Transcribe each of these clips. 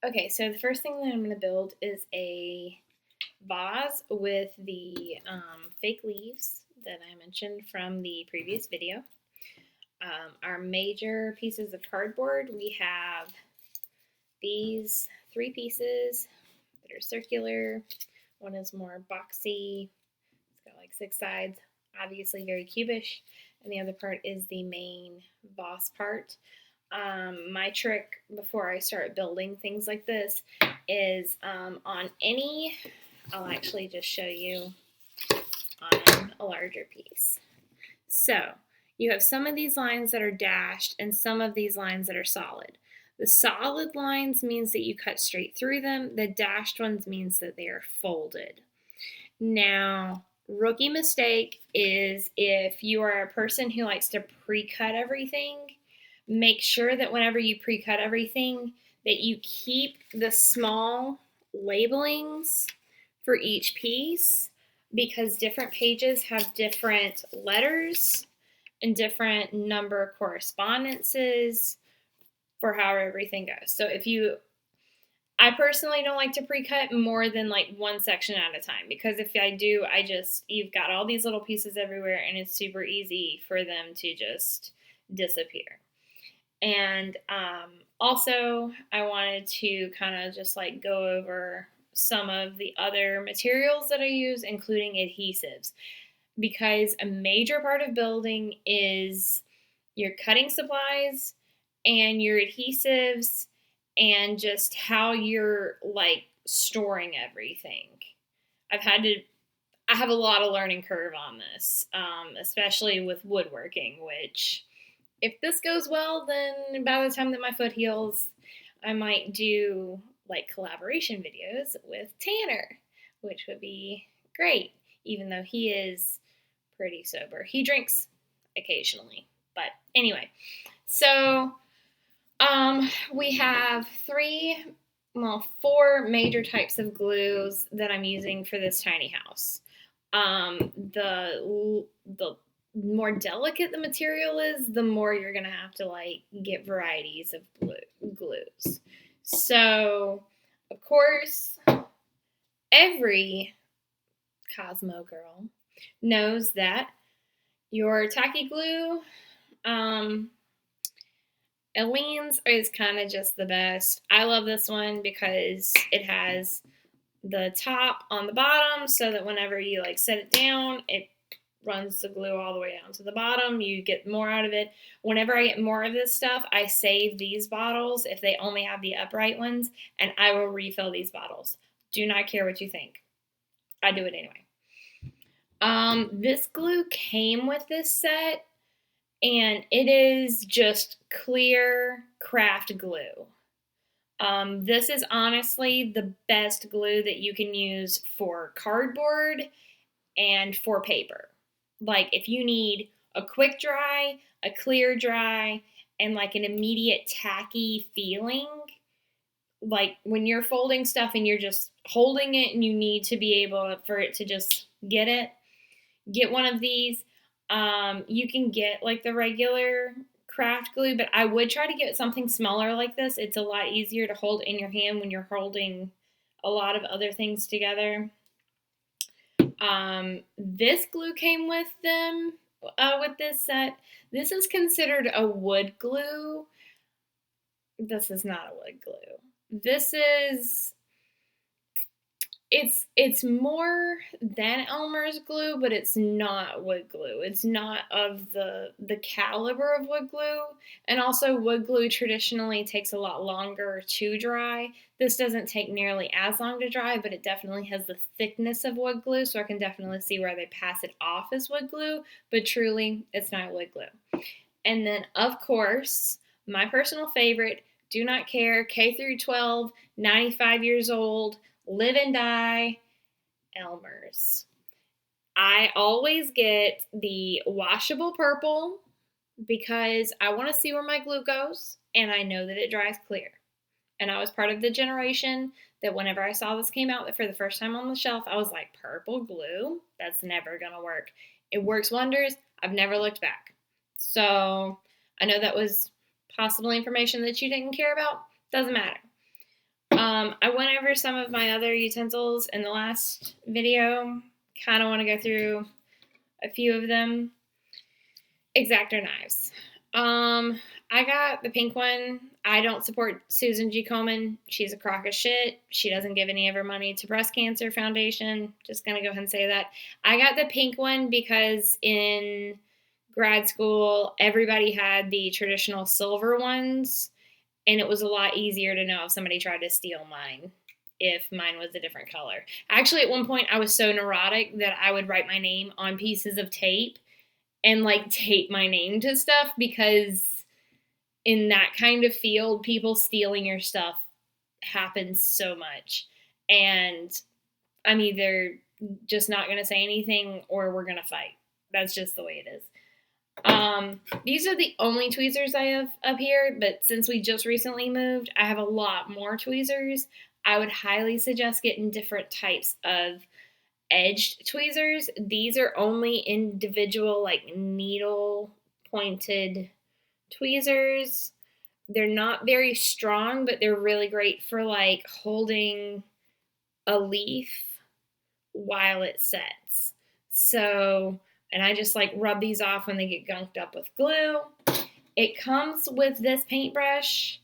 Okay, so the first thing that I'm going to build is a vase with the fake leaves that I mentioned from the previous video. Our major pieces of cardboard, we have these three pieces that are circular. One is more boxy. It's got like six sides, obviously very cubish. And the other part is the main vase part. My trick before I start building things like this is on any, I'll actually just show you on a larger piece. So you have some of these lines that are dashed and some of these lines that are solid. The solid lines means that you cut straight through them. The dashed ones means that they are folded. Now, rookie mistake is if you are a person who likes to pre-cut everything, make sure that whenever you pre-cut everything that you keep the small labelings for each piece, because different pages have different letters and different number correspondences for how everything goes. So I personally don't like to pre-cut more than like one section at a time, because if I do, you've got all these little pieces everywhere and it's super easy for them to just disappear. And also, I wanted to kind of just like go over some of the other materials that I use, including adhesives, because a major part of building is your cutting supplies and your adhesives and just how you're like storing everything. I have a lot of learning curve on this, especially with woodworking, which if this goes well, then by the time that my foot heals, I might do like collaboration videos with Tanner, which would be great, even though he is pretty sober. He drinks occasionally. But anyway, so we have four major types of glues that I'm using for this tiny house. The more delicate the material is, the more you're gonna have to like get varieties of glues. So, of course, every Cosmo girl knows that your tacky glue, Aleene's is kind of just the best. I love this one because it has the top on the bottom so that whenever you like set it down, it runs the glue all the way down to the bottom. You get more out of it. Whenever I get more of this stuff, I save these bottles if they only have the upright ones, and I will refill these bottles. Do not care what you think. I do it anyway. This glue came with this set, and it is just clear craft glue. This is honestly the best glue that you can use for cardboard and for paper. Like if you need a quick dry, a clear dry, and like an immediate tacky feeling, like when you're folding stuff and you're just holding it and you need to be able for it to just get one of these. You can get like the regular craft glue, but I would try to get something smaller like this. It's a lot easier to hold in your hand when you're holding a lot of other things together. This glue came with them, with this set. This is considered a wood glue. This is not a wood glue. This is, it's more than Elmer's glue, but it's not wood glue. It's not of the caliber of wood glue. And also wood glue traditionally takes a lot longer to dry. This doesn't take nearly as long to dry, but it definitely has the thickness of wood glue, so I can definitely see where they pass it off as wood glue, but truly it's not wood glue. And then of course, my personal favorite, do not care, K through 12, 95 years old, live and die, Elmer's. I always get the washable purple because I want to see where my glue goes and I know that it dries clear. And I was part of the generation that whenever I saw this came out for the first time on the shelf, I was like, purple glue? That's never going to work. It works wonders. I've never looked back. So I know that was possible information that you didn't care about. Doesn't matter. I went over some of my other utensils in the last video. Kind of want to go through a few of them. X-Acto knives. I got the pink one. I don't support Susan G. Komen. She's a crock of shit. She doesn't give any of her money to Breast Cancer Foundation. Just gonna go ahead and say that. I got the pink one because in grad school, everybody had the traditional silver ones, and it was a lot easier to know if somebody tried to steal mine if mine was a different color. Actually, at one point, I was so neurotic that I would write my name on pieces of tape and like tape my name to stuff, because in that kind of field, people stealing your stuff happens so much. And I'm either just not going to say anything or we're going to fight. That's just the way it is. These are the only tweezers I have up here, but since we just recently moved, I have a lot more tweezers. I would highly suggest getting different types of edged tweezers. These are only individual, like, needle pointed tweezers. They're not very strong, but they're really great for like holding a leaf while it sets. So, and I just like rub these off when they get gunked up with glue. It comes with this paintbrush.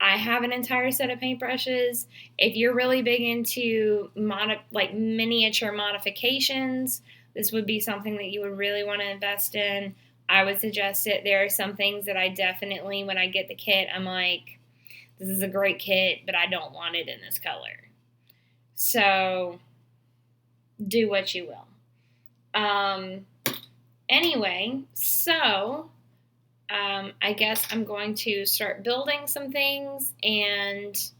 I have an entire set of paintbrushes. If you're really big into miniature modifications, this would be something that you would really want to invest in. I would suggest it. There are some things that I definitely, when I get the kit, I'm like, this is a great kit, but I don't want it in this color. So do what you will. Anyway, so I guess I'm going to start building some things, and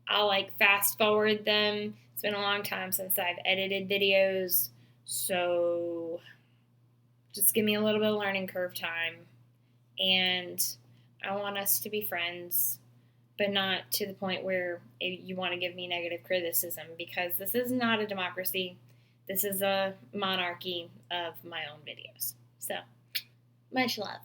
I'll like fast forward them. It's been a long time since I've edited videos, so just give me a little bit of learning curve time. And I want us to be friends, but not to the point where you want to give me negative criticism, because this is not a democracy. This is a monarchy of my own videos. So, much love.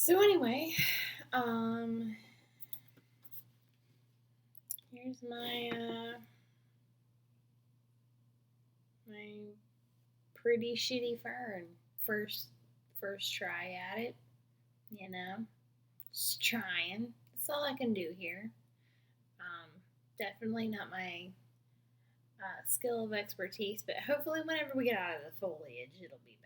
So anyway, here's my my pretty shitty fern. First try at it, you know. Just trying. That's all I can do here. Definitely not my skill of expertise, but hopefully whenever we get out of the foliage, it'll be